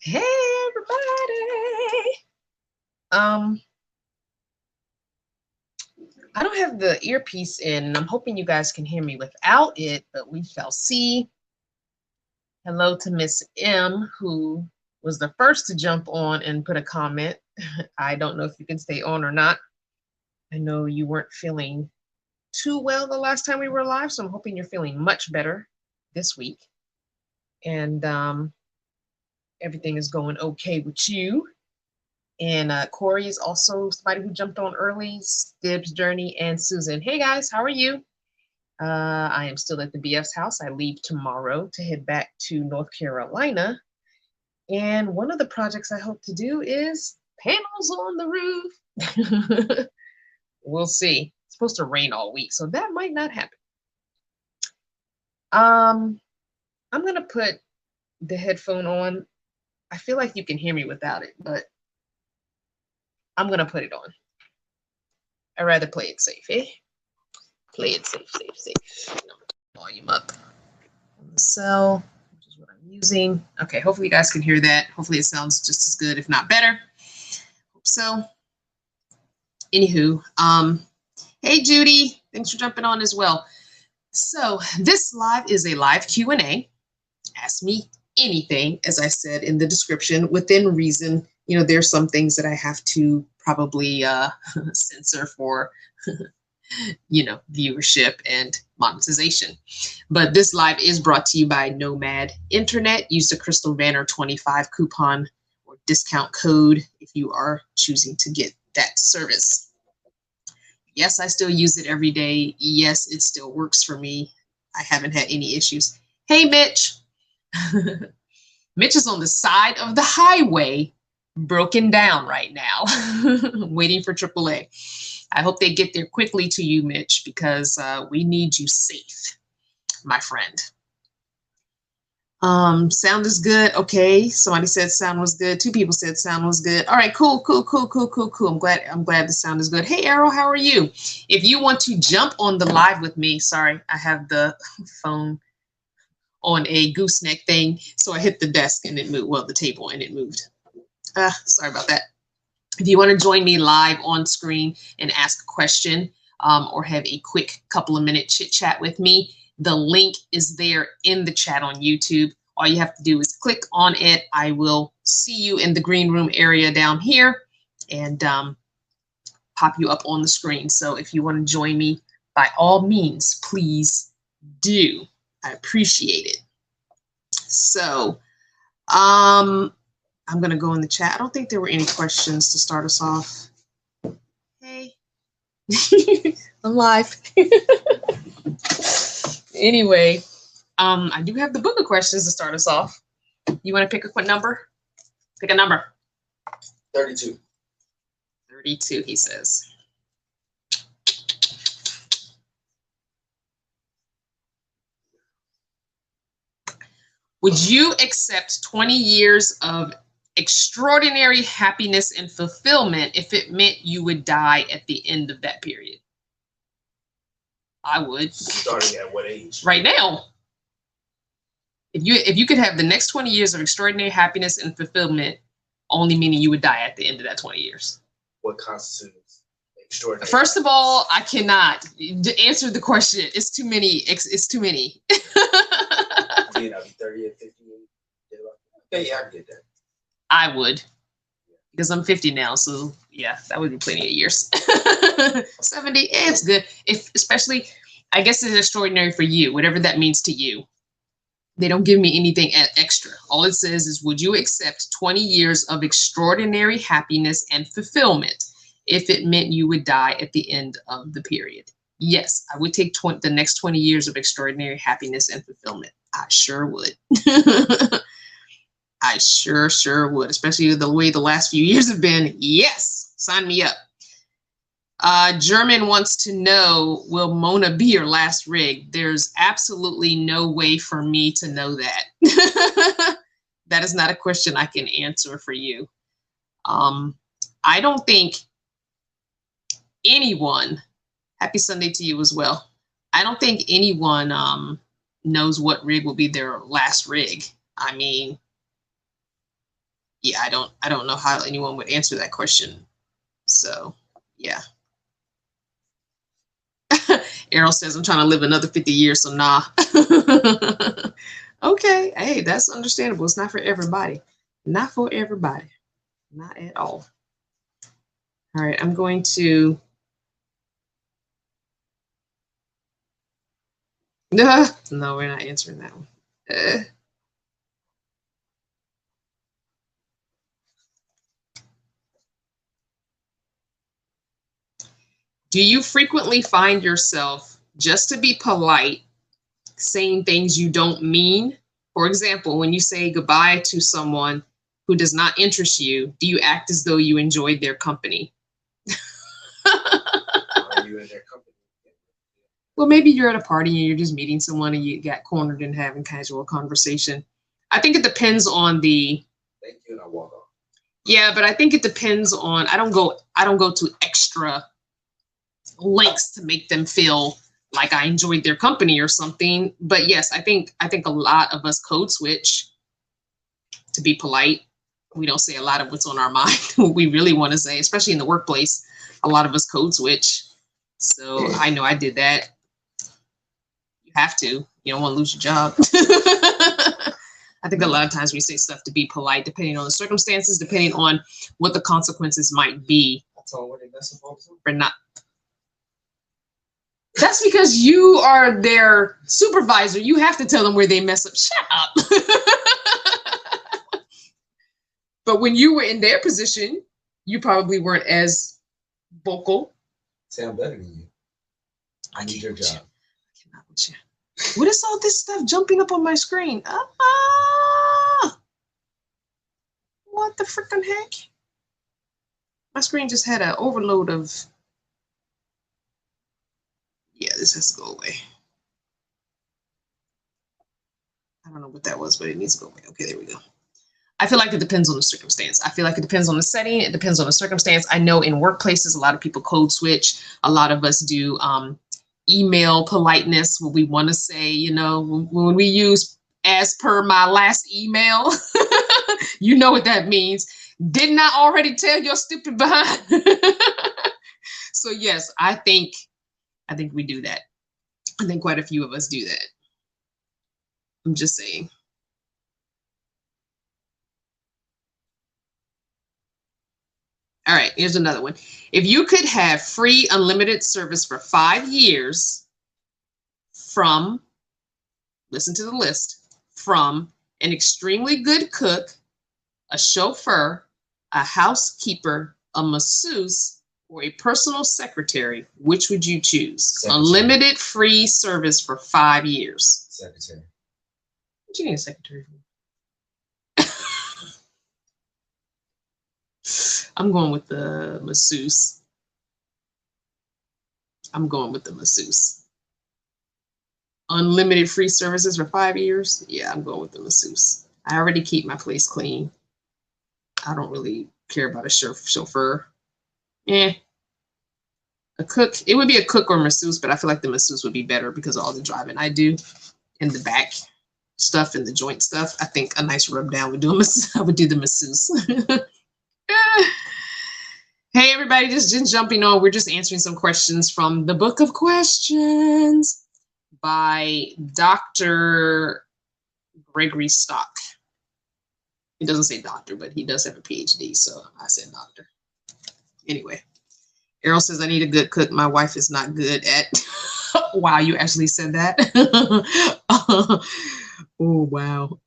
Hey everybody. I don't have the earpiece in, and I'm hoping you guys can hear me without it, but we shall see. Hello to Miss M, who was the first to jump on and put a comment. I don't know if you can stay on or not. I know you weren't feeling too well the last time we were live, so I'm hoping you're feeling much better this week. And everything is going okay with you. And Corey is also somebody who jumped on early, Stibbs, Journey, and Susan. Hey guys, how are you? I am still at the BF's house. I leave tomorrow to head back to North Carolina. And one of the projects I hope to do is panels on the roof. We'll see. It's supposed to rain all week, so that might not happen. I'm gonna put the headphone on. I feel like you can hear me without it, but I'm gonna put it on. I'd rather play it safe, eh? Play it safe. Volume up on the cell, which is what I'm using. Okay, hopefully you guys can hear that. Hopefully it sounds just as good, if not better. Hope so. Anywho, hey Judy, thanks for jumping on as well. So this live is a live Q&A. Ask me anything, as I said in the description, within reason. You know, there's some things that I have to probably censor for, you know, viewership and monetization. But this live is brought to you by Nomad Internet. Use the HelloCrystalVanner 25 coupon or discount code if you are choosing to get that service. Yes, I still use it every day. Yes, it still works for me. I haven't had any issues. Hey, Mitch. Mitch is on the side of the highway, broken down right now, waiting for AAA. I hope they get there quickly to you, Mitch, because we need you safe, my friend. Sound is good. Okay, somebody said sound was good. 2 people said sound was good. All right, cool. I'm glad the sound is good. Hey, Arrow, how are you? If you want to jump on the live with me, sorry, I have the phone on a gooseneck thing, so I hit the desk and it moved, well, the table, and it moved. Sorry about that. If you want to join me live on screen and ask a question or have a quick couple of minute chit chat with me, the link is there in the chat on YouTube. All you have to do is click on it. I will see you in the green room area down here and pop you up on the screen. So if you want to join me, by all means, please do. I appreciate it. So I'm going to go in the chat. I don't think there were any questions to start us off. Hey, I'm live. Anyway, I do have the book of questions to start us off. You want to pick a quick number? Pick a number. 32. 32, he says. Would you accept 20 years of extraordinary happiness and fulfillment if it meant you would die at the end of that period? I would. Starting at what age? Right now. If you could have the next 20 years of extraordinary happiness and fulfillment, only meaning you would die at the end of that 20 years. What constitutes extraordinary? First of all, I cannot answer the question. It's too many. It's too many. I'll be 30 and 50. Okay, yeah, I get that. I would. Because I'm 50 now, so yeah, that would be plenty of years. 70, it's good. Especially, I guess it's extraordinary for you, whatever that means to you. They don't give me anything extra. All it says is, would you accept 20 years of extraordinary happiness and fulfillment if it meant you would die at the end of the period? Yes, I would take the next 20 years of extraordinary happiness and fulfillment. I sure would. I sure would, especially the way the last few years have been. Yes, sign me up. German wants to know, will Mona be your last rig? There's absolutely no way for me to know that. That is not a question I can answer for you. I don't think anyone, happy Sunday to you as well. I don't think anyone knows what rig will be their last rig. I mean, yeah, I don't know how anyone would answer that question. So yeah. Errol says I'm trying to live another 50 years, so nah. Okay, hey, that's understandable. It's not for everybody. Not for everybody. Not at all. All right, I'm going to. No, we're not answering that one. Do you frequently find yourself, just to be polite, saying things you don't mean? For example, when you say goodbye to someone who does not interest you, do you act as though you enjoyed their company? Are you in their company? Well, maybe you're at a party and you're just meeting someone and you got cornered and having casual conversation. I think it depends on the. Thank you, and I walk off. Yeah, but I think it depends on. I don't go to extra lengths to make them feel like I enjoyed their company or something. But yes, I think a lot of us code switch to be polite. We don't say a lot of what's on our mind, what we really want to say, especially in the workplace. A lot of us code switch. So I know I did that. You have to. You don't want to lose your job. I think a lot of times we say stuff to be polite, depending on the circumstances, depending on what the consequences might be. That's all what they mess up for not. That's because you are their supervisor. You have to tell them where they mess up. Shut up. But when you were in their position, you probably weren't as vocal. Say I'm better than you. I need your job. I cannot with you. What is all this stuff jumping up on my screen? What the freaking heck? My screen just had an overload of. Yeah, this has to go away. I don't know what that was, but it needs to go away. Okay, there we go. I feel like it depends on the circumstance. I feel like it depends on the setting. It depends on the circumstance. I know in workplaces, a lot of people code switch. A lot of us do email politeness, what we want to say, you know, when we use as per my last email, you know what that means. Didn't I already tell your stupid behind? So yes, I think we do that. I think quite a few of us do that. I'm just saying. All right, here's another one. If you could have free unlimited service for 5 years from, listen to the list, from an extremely good cook, a chauffeur, a housekeeper, a masseuse, or a personal secretary, which would you choose? Secretary. Unlimited free service for 5 years. Secretary. What do you need a secretary for? I'm going with the masseuse. Unlimited free services for 5 years? Yeah, I'm going with the masseuse. I already keep my place clean. I don't really care about a chauffeur. A cook. It would be a cook or masseuse, but I feel like the masseuse would be better because of all the driving I do and the back stuff and the joint stuff. I think a nice rub down would do I would do the masseuse. Hey, everybody, just jumping on. We're just answering some questions from the Book of Questions by Dr. Gregory Stock. He doesn't say doctor, but he does have a PhD, so I said doctor. Anyway, Errol says, I need a good cook. My wife is not good at... Wow, you actually said that? Oh, wow.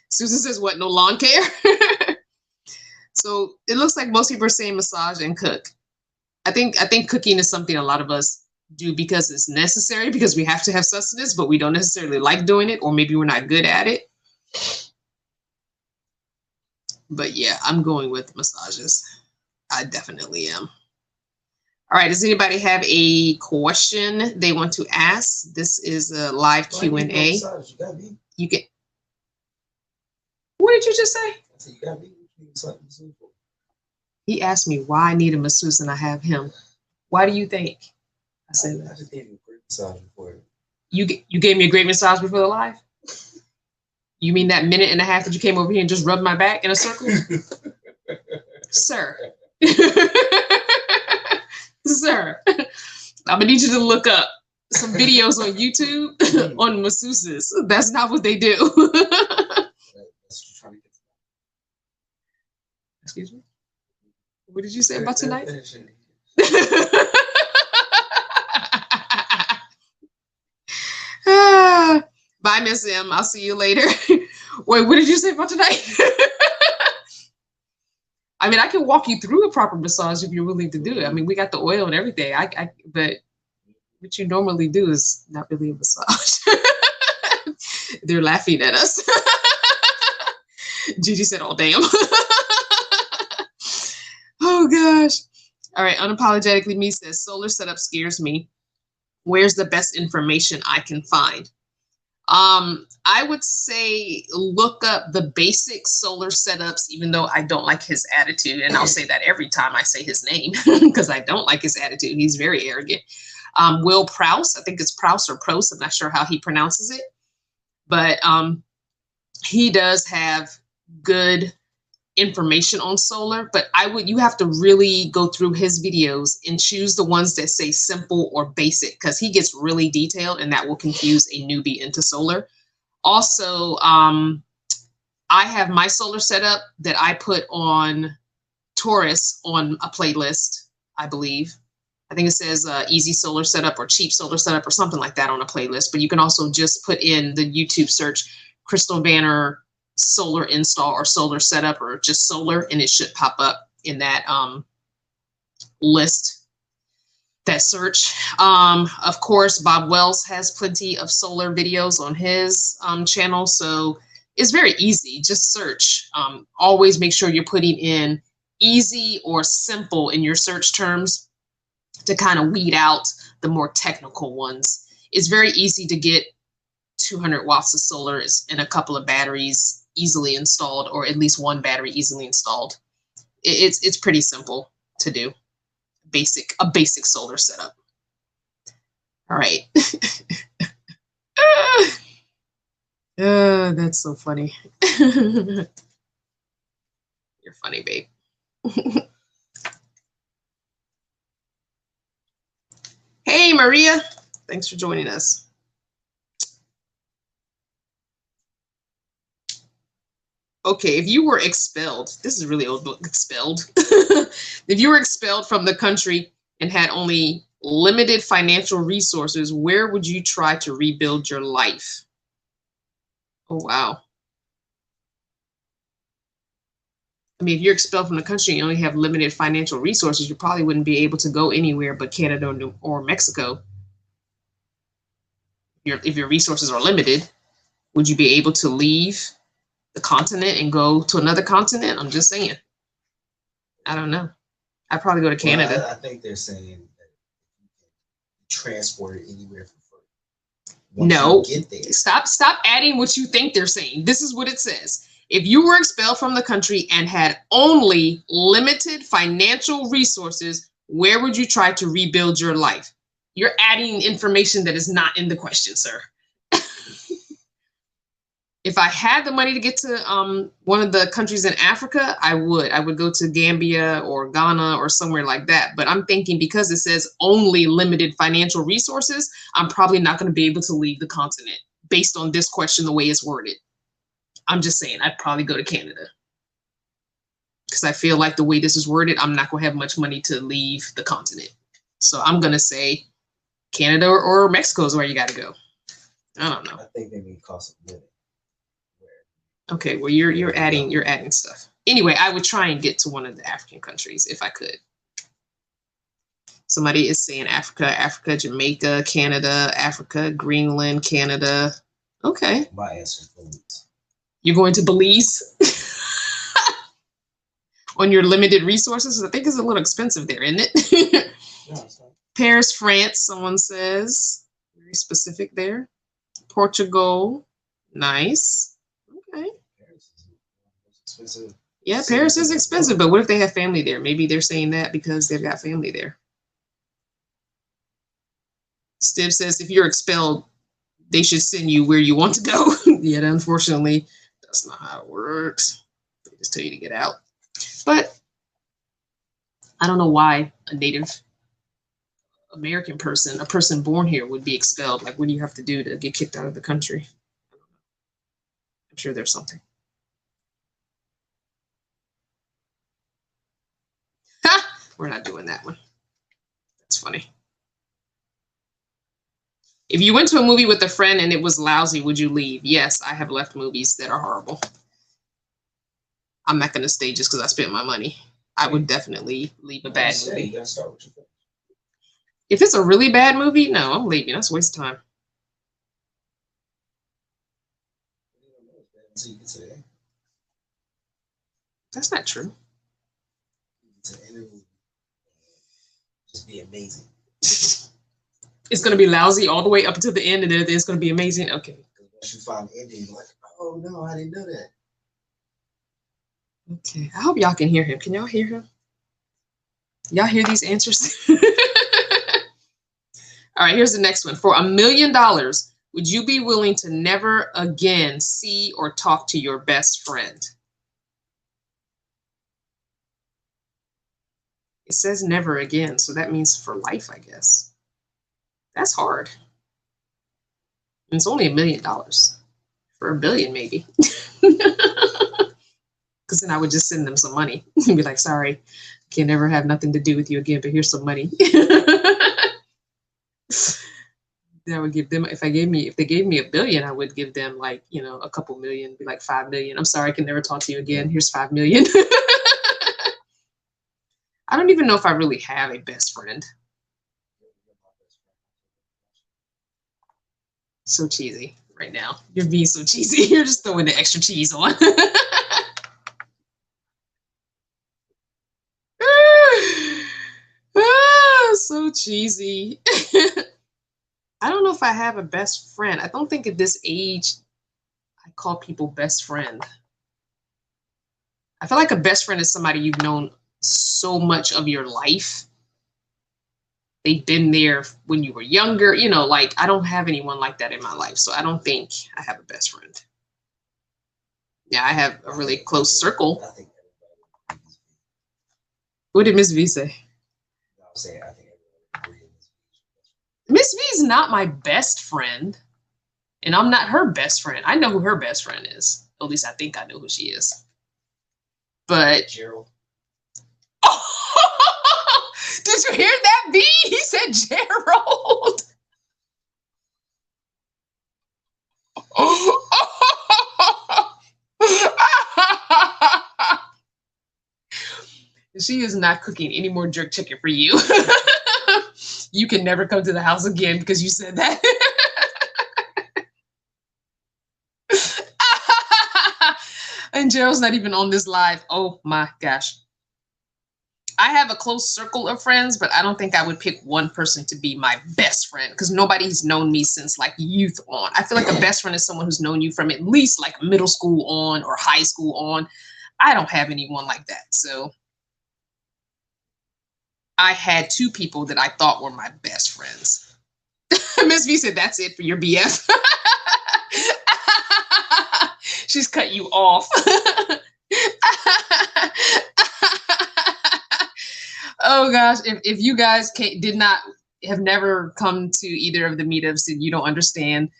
Susan says, what, no lawn care? So it looks like most people are saying massage and cook. I think cooking is something a lot of us do because it's necessary, because we have to have sustenance, but we don't necessarily like doing it, or maybe we're not good at it. But yeah, I'm going with massages. I definitely am. All right, does anybody have a question they want to ask? This is a live Q&A. You get. What did you just say? I said, you got me. He asked me why I need a masseuse and I have him. Why do you think? I said, I just gave you a great massage before. You gave me a great massage before the live? You mean that minute and a half that you came over here and just rubbed my back in a circle? Sir. Sir. I'm gonna need you to look up some videos on YouTube on masseuses. That's not what they do. Excuse me? What did you say about tonight? Bye, Miss M. I'll see you later. Wait, what did you say about tonight? I mean, I can walk you through a proper massage if you're willing to do it. I mean, we got the oil and everything. But what you normally do is not really a massage. They're laughing at us. Gigi said, "Oh, damn." Oh, gosh. All right. Unapologetically Me says, solar setup scares me. Where's the best information I can find? I would say look up the basic solar setups, even though I don't like his attitude. And I'll say that every time I say his name because I don't like his attitude. He's very arrogant. Will Prouse, I think it's Prouse or Prouse. I'm not sure how he pronounces it. But he does have good information on solar, but you have to really go through his videos and choose the ones that say simple or basic, because he gets really detailed and that will confuse a newbie into solar. Also, I have my solar setup that I put on Taurus on a playlist, I believe. I think it says easy solar setup or cheap solar setup or something like that on a playlist, but you can also just put in the YouTube search CrystalVanner solar install or solar setup or just solar, and it should pop up in that list, that search. Of course, Bob Wells has plenty of solar videos on his channel, so it's very easy. Just search. Always make sure you're putting in easy or simple in your search terms to kind of weed out the more technical ones. It's very easy to get 200 watts of solar and a couple of batteries easily installed, or at least one battery easily installed. It's pretty simple to do. A basic solar setup. All right. That's so funny. You're funny, babe. Hey, Maria. Thanks for joining us. Okay, if you were expelled, this is a really old book, Expelled. If you were expelled from the country and had only limited financial resources, where would you try to rebuild your life? Oh, wow. I mean, if you're expelled from the country and you only have limited financial resources, you probably wouldn't be able to go anywhere but Canada or Mexico. If your resources are limited, would you be able to leave the continent and go to another continent? I'm just saying. I don't know. I'd probably go to Canada. Well, I think they're saying that you can transport it anywhere for free. No, get there. Stop adding what you think they're saying. This is what it says. If you were expelled from the country and had only limited financial resources, where would you try to rebuild your life? You're adding information that is not in the question, sir. If I had the money to get to one of the countries in Africa, I would go to Gambia or Ghana or somewhere like that. But I'm thinking because it says only limited financial resources, I'm probably not going to be able to leave the continent based on this question, the way it's worded. I'm just saying I'd probably go to Canada because I feel like the way this is worded, I'm not going to have much money to leave the continent. So I'm going to say Canada or Mexico is where you got to go. I don't know. I think they mean cost of living. Okay, well you're adding stuff. Anyway, I would try and get to one of the African countries if I could. Somebody is saying Africa, Jamaica, Canada, Africa, Greenland, Canada. Okay. My answer is Belize. You're going to Belize? On your limited resources? I think it's a little expensive there, isn't it? No, it's not. Paris, France, someone says. Very specific there. Portugal. Nice. Okay. Paris is expensive. Yeah, Paris is expensive, but what if they have family there? Maybe they're saying that because they've got family there. Steve says if you're expelled, they should send you where you want to go. Yet, unfortunately, that's not how it works. They just tell you to get out. But I don't know why a Native American person, a person born here, would be expelled. Like, what do you have to do to get kicked out of the country? I'm sure there's something. We're not doing that one. That's funny. If you went to a movie with a friend and it was lousy, would you leave? Yes, I have left movies that are horrible. I'm not going to stay just because I spent my money. I would definitely leave a bad movie. You gotta start with your friends. If it's a really bad movie, no, I'm leaving. That's a waste of time. That's not true. Just be amazing. It's going to be lousy all the way up to the end, and then it's going to be amazing. Okay. Once you find the ending, you're like, oh no, I didn't know that. Okay. I hope y'all can hear him. Can y'all hear him? Y'all hear these answers? All right, here's the next one. For $1 million, would you be willing to never again see or talk to your best friend? It says never again, so that means for life, I guess. That's hard. And it's only $1 million. For $1 billion, maybe. Because then I would just send them some money and be like, sorry, can never have nothing to do with you again, but here's some money. Then I would give them, if they gave me $1 billion, I would give them like, you know, a couple million, be like 5 million. I'm sorry, I can never talk to you again. Here's 5 million. I don't even know if I really have a best friend. So cheesy right now. You're being so cheesy. You're just throwing the extra cheese on. So cheesy. I don't know if I have a best friend. I don't think at this age I call people best friend. I feel like a best friend is somebody you've known so much of your life. They've been there when you were younger. You know, like I don't have anyone like that in my life. So I don't think I have a best friend. Yeah, I have a really close circle. What did Miss V say? I think Miss V is not my best friend, and I'm not her best friend. I know who her best friend is. At least I think I know who she is. But Gerald. Oh, did you hear that, V? He said Gerald. She is not cooking any more jerk chicken for you. You can never come to the house again because you said that. And Gerald's not even on this live. Oh my gosh. I have a close circle of friends, but I don't think I would pick one person to be my best friend because nobody's known me since like youth on. I feel like a best friend is someone who's known you from at least like middle school on or high school on. I don't have anyone like that. So I had 2 people that I thought were my best friends. Miss V said, that's it for your BF. She's cut you off. Oh gosh, if you guys have never come to either of the meetups, and you don't understand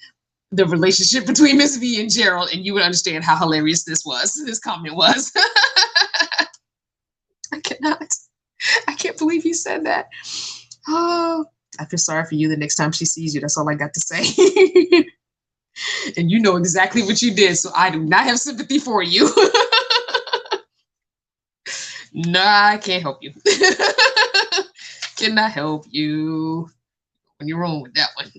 the relationship between Miss V and Gerald, and you would understand how hilarious this comment was. I can't believe you said that. Oh, I feel sorry for you the next time she sees you. That's all I got to say. And you know exactly what you did, so I do not have sympathy for you. Nah, I can't help you. Cannot help you when you're wrong with that one.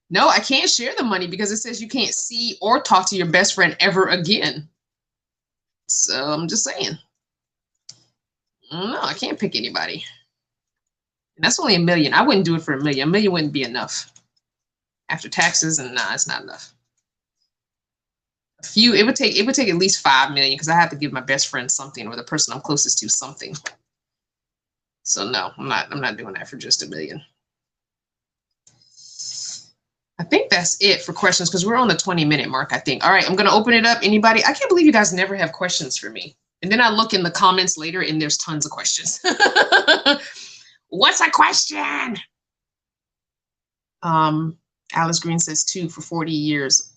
No, I can't share the money because it says you can't see or talk to your best friend ever again. So I'm just saying. No, I can't pick anybody. And that's only $1 million. I wouldn't do it for $1 million. $1 million wouldn't be enough. After taxes, and nah, it's not enough. It would take at least $5 million because I have to give my best friend something or the person I'm closest to something. So no, I'm not doing that for just $1 million. I think that's it for questions because we're on the 20-minute mark, I think. All right, I'm going to open it up. Anybody? I can't believe you guys never have questions for me. And then I look in the comments later and there's tons of questions. What's a question? Alice Green says 2 for 40 years.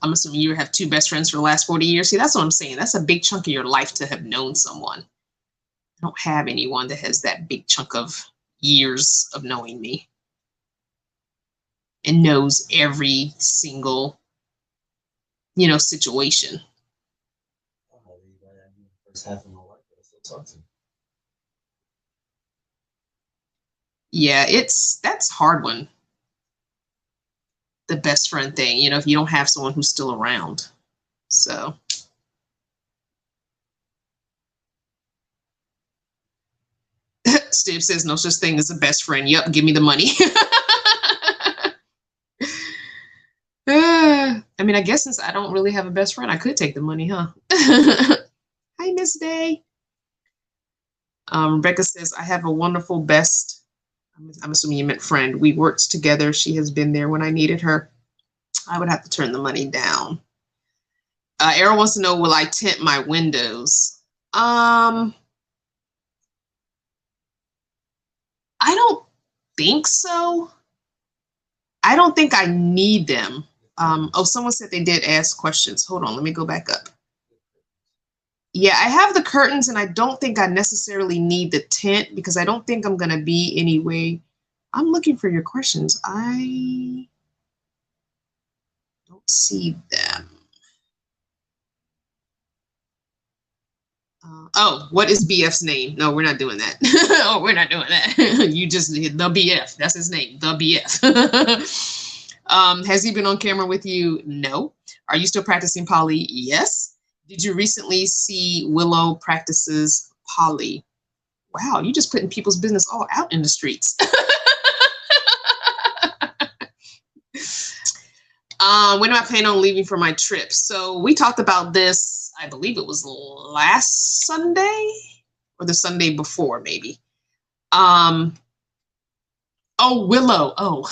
I'm assuming you have 2 best friends for the last 40 years. See, that's what I'm saying. That's a big chunk of your life to have known someone. I don't have anyone that has that big chunk of years of knowing me and knows every single, situation. First half of my life, I still talk to. Yeah, that's hard one. The best friend thing, if you don't have someone who's still around. So. Steve says no such thing as a best friend. Yep, give me the money. I mean, I guess since I don't really have a best friend, I could take the money, huh? Hi, Miss Day. Rebecca says, I have a wonderful best. I'm assuming you meant friend. We worked together. She has been there when I needed her. I would have to turn the money down. Errol wants to know, will I tint my windows? I don't think so. I don't think I need them. Someone said they did ask questions. Hold on, let me go back up. Yeah, I have the curtains and I don't think I necessarily need the tint because I don't think I'm going to be anyway. I'm looking for your questions. I don't see them. What is BF's name? No, we're not doing that. Oh, we're not doing that. You just, the BF, that's his name, the BF. Has he been on camera with you? No. Are you still practicing poly? Yes. Did you recently see Willow practices poly? Wow, you just putting people's business all out in the streets. When am I planning on leaving for my trip? So we talked about this, I believe it was last Sunday or the Sunday before, maybe. Willow.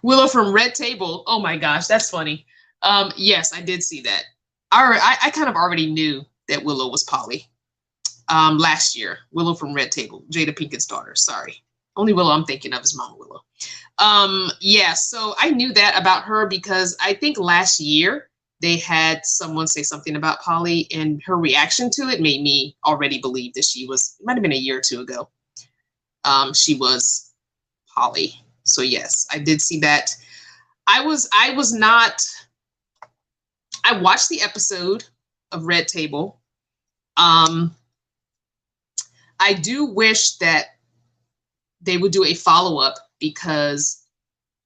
Willow from Red Table. Oh my gosh, that's funny. Yes, I did see that. I kind of already knew that Willow was poly. Last year, Willow from Red Table, Jada Pinkett's daughter. Sorry, only Willow I'm thinking of is Mama Willow. Yeah, so I knew that about her because I think last year they had someone say something about poly, and her reaction to it made me already believe that she was. It might have been a year or 2 ago. She was poly. So yes, I did see that. I was not. I watched the episode of Red Table. I do wish that they would do a follow-up because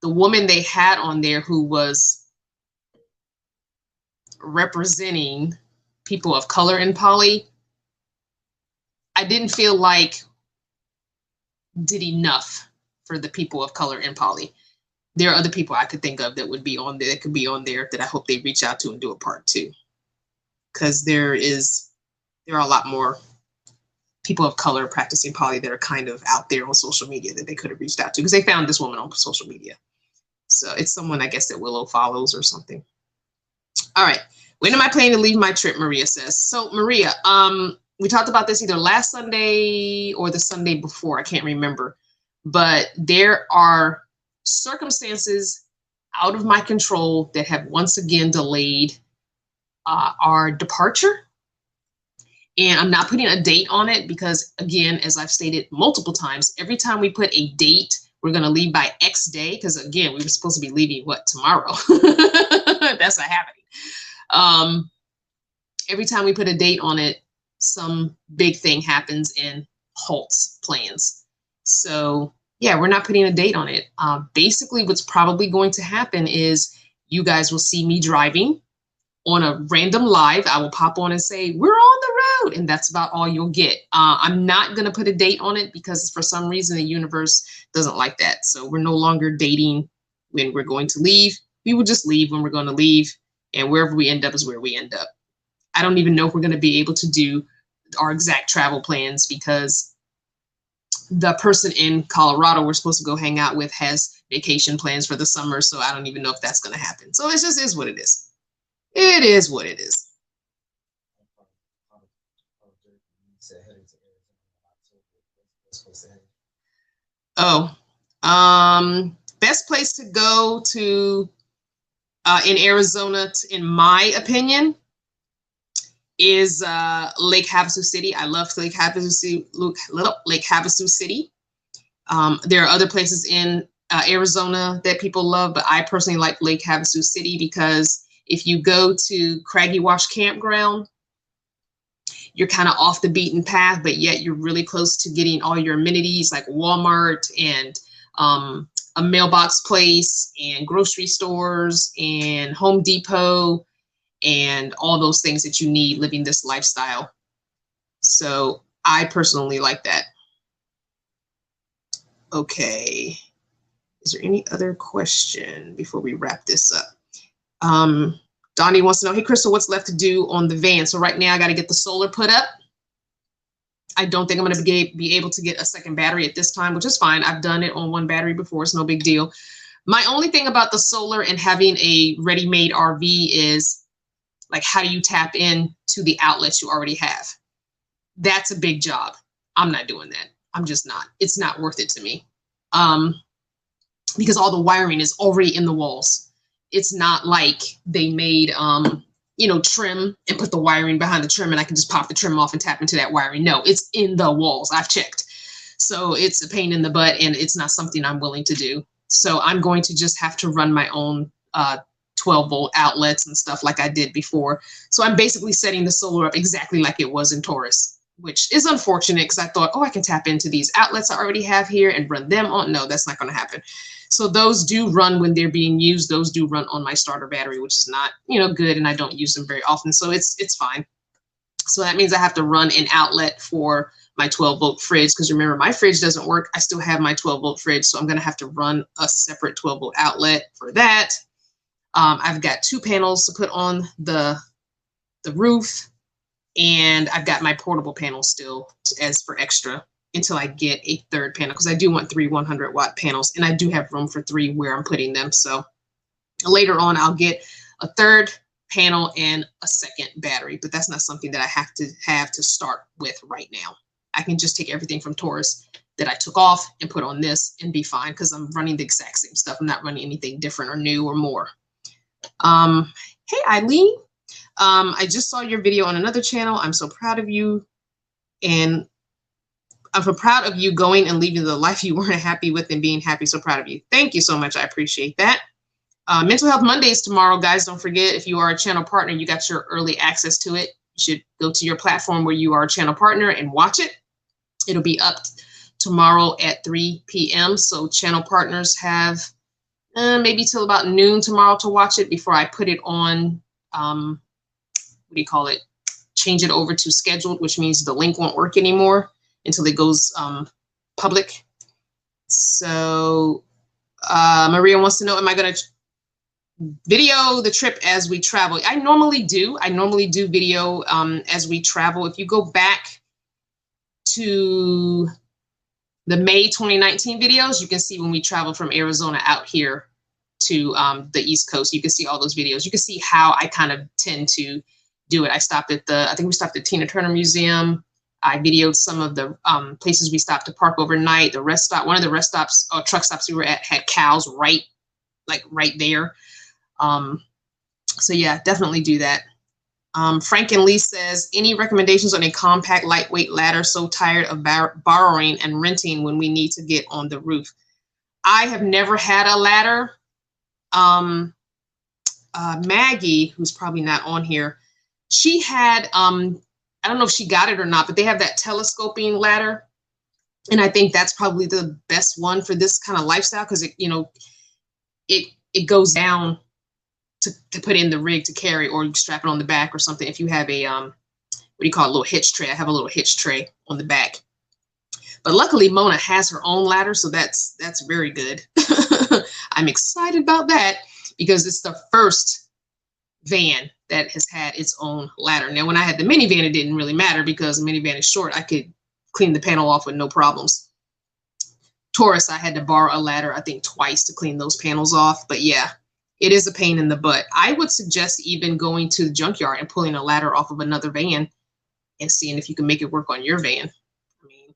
the woman they had on there who was representing people of color in poly, I didn't feel like did enough for the people of color in poly. There are other people I could think of that would be on there, that could be on there, that I hope they reach out to and do a part 2. Because there are a lot more people of color practicing poly that are kind of out there on social media that they could have reached out to because they found this woman on social media. So it's someone, I guess, that Willow follows or something. All right. When am I planning to leave my trip, Maria says. So Maria, we talked about this either last Sunday or the Sunday before. I can't remember. But there are circumstances out of my control that have once again delayed our departure. And I'm not putting a date on it because, again, as I've stated multiple times, every time we put a date, we're going to leave by X day. Because, again, we were supposed to be leaving, tomorrow? That's not happening. Every time we put a date on it, some big thing happens and halts plans. So, yeah, we're not putting a date on it. Basically, what's probably going to happen is you guys will see me driving on a random live. I will pop on and say, we're on the road. And that's about all you'll get. I'm not going to put a date on it because for some reason the universe doesn't like that. So we're no longer dating when we're going to leave. We will just leave when we're going to leave. And wherever we end up is where we end up. I don't even know if we're going to be able to do our exact travel plans, because the person in Colorado we're supposed to go hang out with has vacation plans for the summer. So I don't even know if that's going to happen. So it just is what it is. It is what it is. Oh, best place to go to in Arizona, in my opinion, is Lake Havasu City. I love Lake Havasu City. Lake Havasu City. There are other places in Arizona that people love, but I personally like Lake Havasu City because if you go to Craggy Wash Campground, you're kind of off the beaten path, but yet you're really close to getting all your amenities like Walmart and a mailbox place and grocery stores and Home Depot and all those things that you need living this lifestyle. So I personally like that. Okay. Is there any other question before we wrap this up? Donnie wants to know, hey, Crystal, what's left to do on the van? So right now I got to get the solar put up. I don't think I'm going to be able to get a second battery at this time, which is fine. I've done it on one battery before. It's no big deal. My only thing about the solar and having a ready-made RV is, like, how do you tap in to the outlets you already have? That's a big job. I'm not doing that. I'm just not. It's not worth it to me. Because all the wiring is already in the walls. It's not like they made, you know, trim and put the wiring behind the trim and I can just pop the trim off and tap into that wiring. No, it's in the walls. I've checked. So it's a pain in the butt and it's not something I'm willing to do. So I'm going to just have to run my own 12-volt outlets and stuff like I did before. So I'm basically setting the solar up exactly like it was in Taurus, which is unfortunate because I thought, oh, I can tap into these outlets I already have here and run them on. No, that's not going to happen. So those do run when they're being used. Those do run on my starter battery, which is not, you know, good. And I don't use them very often. So it's fine. So that means I have to run an outlet for my 12-volt fridge. Because remember, my fridge doesn't work. I still have my 12-volt fridge. So I'm going to have to run a separate 12-volt outlet for that. I've got 2 panels to put on the roof. And I've got my portable panel still as for extra until I get a 3rd panel, because I do want 3 100-watt panels, and I do have room for 3 where I'm putting them. So later on, I'll get a 3rd panel and a 2nd battery, but that's not something that I have to start with right now. I can just take everything from Taurus that I took off and put on this and be fine, because I'm running the exact same stuff. I'm not running anything different or new or more. Hey, Eileen. I just saw your video on another channel. I'm so proud of you. And I'm so proud of you going and leaving the life you weren't happy with and being happy. So proud of you. Thank you so much. I appreciate that. Mental Health Mondays tomorrow, guys. Don't forget, if you are a channel partner, you got your early access to it. You should go to your platform where you are a channel partner and watch it. It'll be up tomorrow at 3 p.m. So channel partners have maybe till about noon tomorrow to watch it before I put it on, what do you call it? Change it over to scheduled, which means the link won't work anymore until it goes public. So Maria wants to know, am I going to video the trip as we travel? I normally do. I normally do video as we travel. If you go back to the May 2019 videos, you can see when we traveled from Arizona out here to the East Coast. You can see all those videos. You can see how I kind of tend to do it. I stopped at I think we stopped at Tina Turner Museum. I videoed some of the places we stopped to park overnight. The rest stop, one of the rest stops, or truck stops we were at, had cows right there. So yeah, definitely do that. Frank and Lee says, any recommendations on a compact, lightweight ladder? So tired of borrowing and renting when we need to get on the roof. I have never had a ladder. Maggie, who's probably not on here, she had, I don't know if she got it or not, but they have that telescoping ladder. And I think that's probably the best one for this kind of lifestyle, because it, you know, it goes down to put in the rig to carry, or you strap it on the back or something. If you have a, what do you call it, a little hitch tray. I have a little hitch tray on the back. But luckily Mona has her own ladder, so that's very good. I'm excited about that because it's the first van that has had its own ladder. Now, when I had the minivan, it didn't really matter because the minivan is short. I could clean the panel off with no problems. Taurus, I had to borrow a ladder, I think twice to clean those panels off. But yeah, it is a pain in the butt. I would suggest even going to the junkyard and pulling a ladder off of another van and seeing if you can make it work on your van. I mean,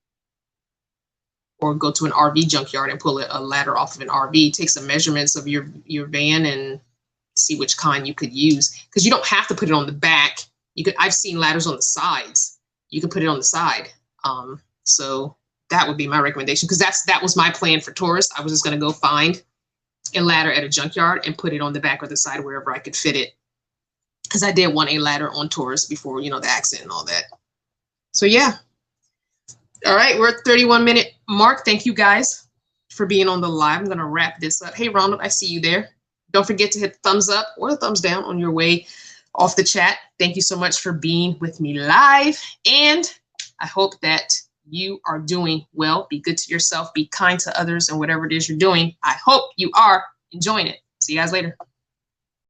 or go to an RV junkyard and pull a ladder off of an RV. Take some measurements of your van and see which kind you could use. Because you don't have to put it on the back. You could. I've seen ladders on the sides. You could put it on the side. So that would be my recommendation, because that was my plan for Taurus. I was just going to go find a ladder at a junkyard and put it on the back or the side wherever I could fit it. Because I did want a ladder on Taurus before, the accident and all that. So yeah. All right, we're at 31-minute mark. Thank you guys for being on the live. I'm going to wrap this up. Hey, Ronald, I see you there. Don't forget to hit the thumbs up or the thumbs down on your way off the chat. Thank you so much for being with me live. And I hope that you are doing well. Be good to yourself. Be kind to others, and whatever it is you're doing, I hope you are enjoying it. See you guys later.